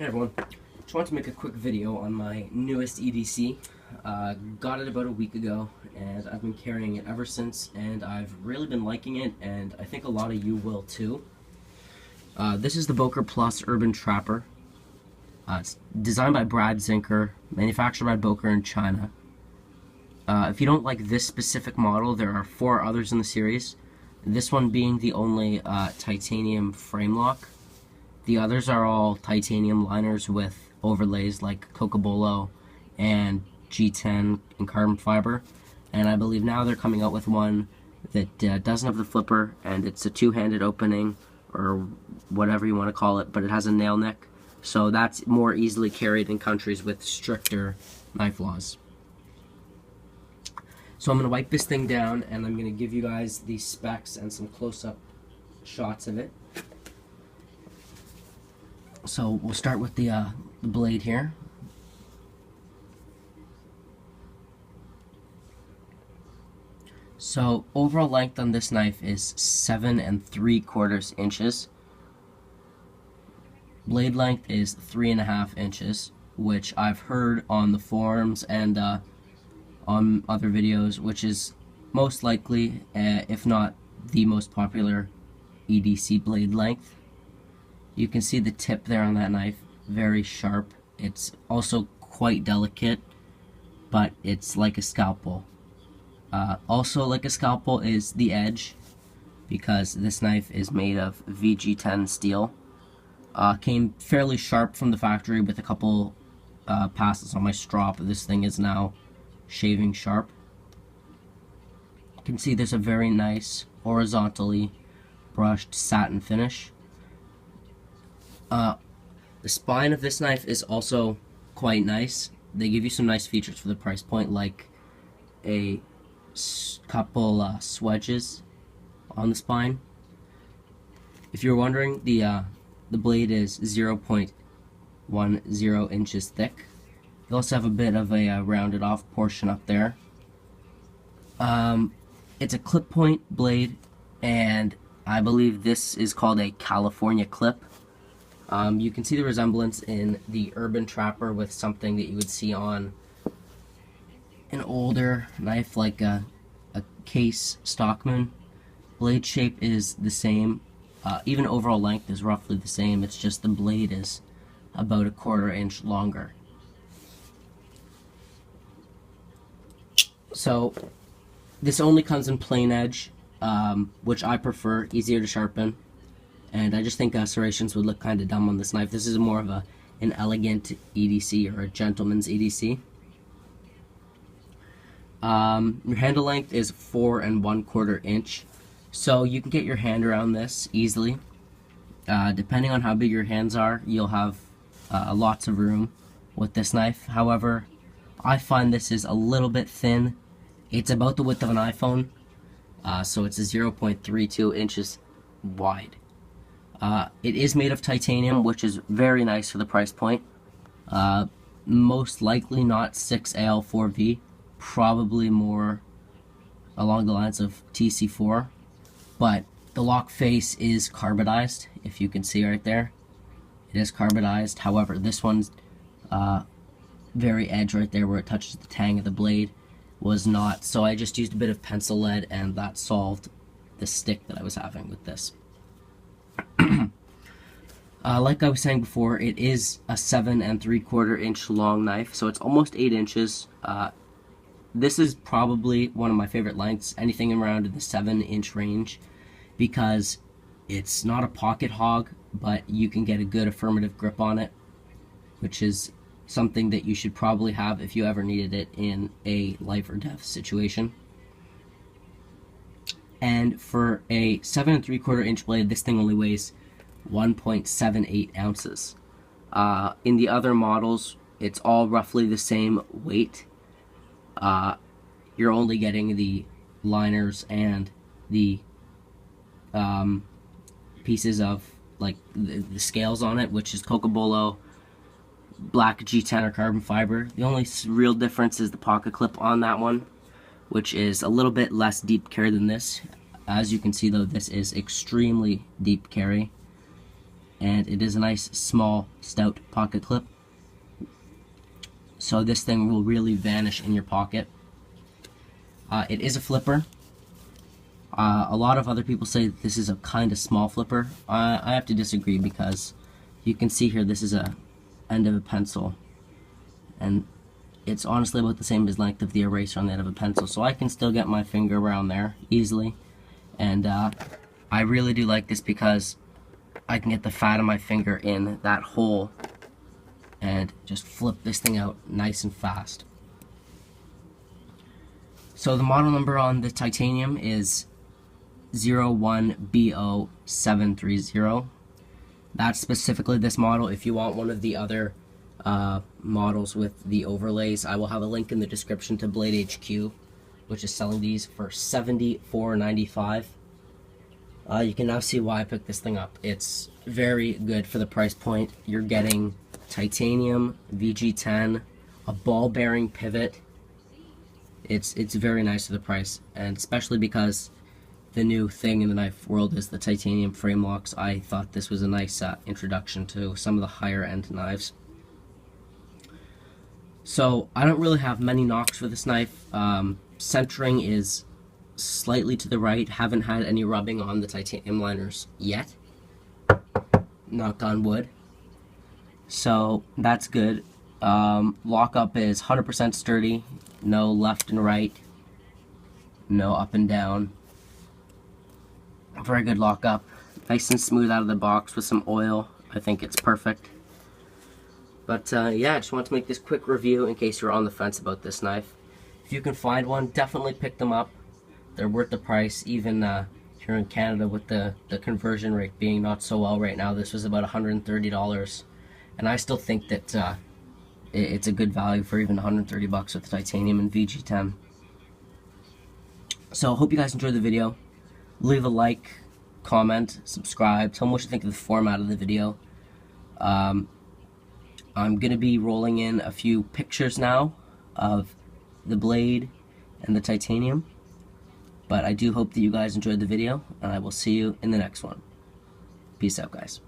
Hey everyone, just wanted to make a quick video on my newest EDC. Got it about a week ago and I've been carrying it ever since, and I've really been liking it, and I think a lot of you will too. This is the Böker Plus Urban Trapper. It's designed by Brad Zinker, manufactured by Böker in China. If you don't like this specific model, there are 4 others in the series, this one being the only titanium frame lock. The others are all titanium liners with overlays like Cocobolo and G10 and carbon fiber. And I believe now they're coming out with one that doesn't have the flipper, and it's a two-handed opening, or whatever you want to call it, but it has a nail neck. So that's more easily carried in countries with stricter knife laws. So I'm going to wipe this thing down, and I'm going to give you guys the specs and some close-up shots of it. So we'll start with the blade here. So overall length on this knife is 7 3/4 inches. Blade length is 3.5 inches, which I've heard on the forums and on other videos, which is most likely, if not the most popular EDC blade length. You can see the tip there on that knife, very sharp. It's also quite delicate, but it's like a scalpel. Also like a scalpel is the edge, because this knife is made of VG10 steel. Came fairly sharp from the factory with a couple passes on my strop. This thing is now shaving sharp. You can see there's a very nice horizontally brushed satin finish. The spine of this knife is also quite nice. They give you some nice features for the price point, like a couple swedges on the spine. If you're wondering, the blade is 0.10 inches thick. You also have a bit of a rounded off portion up there. It's a clip point blade, and I believe this is called a California clip. You can see the resemblance in the Urban Trapper with something that you would see on an older knife like a Case Stockman. Blade shape is the same. Even overall length is roughly the same. It's just the blade is about 1/4 inch longer. So this only comes in plain edge, which I prefer, easier to sharpen. And I just think serrations would look kind of dumb on this knife. This is more of an elegant EDC, or a gentleman's EDC. Your handle length is 4 1/4 inch, so you can get your hand around this easily. Depending on how big your hands are, you'll have lots of room with this knife. However, I find this is a little bit thin. It's about the width of an iPhone, so it's a 0.32 inches wide. It is made of titanium, which is very nice for the price point. Most likely not 6AL4V, probably more along the lines of TC4, but the lock face is carbonized, if you can see right there. It is carbonized. However, this one's very edge right there where it touches the tang of the blade was not, so I just used a bit of pencil lead, and that solved the stick that I was having with this. Like I was saying before, it is a 7 3/4 inch long knife, so it's almost 8 inches. This is probably one of my favorite lengths, anything around the 7-inch range, because it's not a pocket hog, but you can get a good affirmative grip on it, which is something that you should probably have if you ever needed it in a life or death situation. And for a 7 3/4 inch blade, this thing only weighs 1.78 ounces. In the other models, it's all roughly the same weight. You're only getting the liners and the pieces of like the scales on it, which is Cocobolo, black G10 or carbon fiber. The only real difference is the pocket clip on that one, which is a little bit less deep carry than this. As you can see though, this is extremely deep carry. and it is a nice small stout pocket clip, so this thing will really vanish in your pocket. It is a flipper. A lot of other people say this is a kind of small flipper. I have to disagree, because you can see here this is a end of a pencil, and it's honestly about the same as length of the eraser on the end of a pencil, so I can still get my finger around there easily. And I really do like this because I can get the fat of my finger in that hole and just flip this thing out nice and fast. So the model number on the titanium is 01BO730. That's specifically this model. If you want one of the other models with the overlays, I will have a link in the description to Blade HQ, which is selling these for $74.95. You can now see why I picked this thing up. It's very good for the price point. You're getting titanium, VG10, a ball bearing pivot. It's very nice for the price, and especially because the new thing in the knife world is the titanium frame locks. I thought this was a nice introduction to some of the higher end knives. So I don't really have many knocks for this knife. Centering is slightly to the right. Haven't had any rubbing on the titanium liners yet. Knock on wood. So that's good. Lockup is 100% sturdy. No left and right. No up and down. Very good lockup. Nice and smooth out of the box with some oil. I think it's perfect. But yeah, I just want to make this quick review in case you're on the fence about this knife. If you can find one, definitely pick them up. They're worth the price, even here in Canada with the conversion rate being not so well right now. This was about $130, and I still think that it's a good value for even 130 bucks with the titanium and VG10. So hope you guys enjoyed the video. Leave a like, comment, subscribe, tell me what you think of the format of the video. I'm going to be rolling in a few pictures now of the blade and the titanium. But I do hope that you guys enjoyed the video, and I will see you in the next one. Peace out, guys.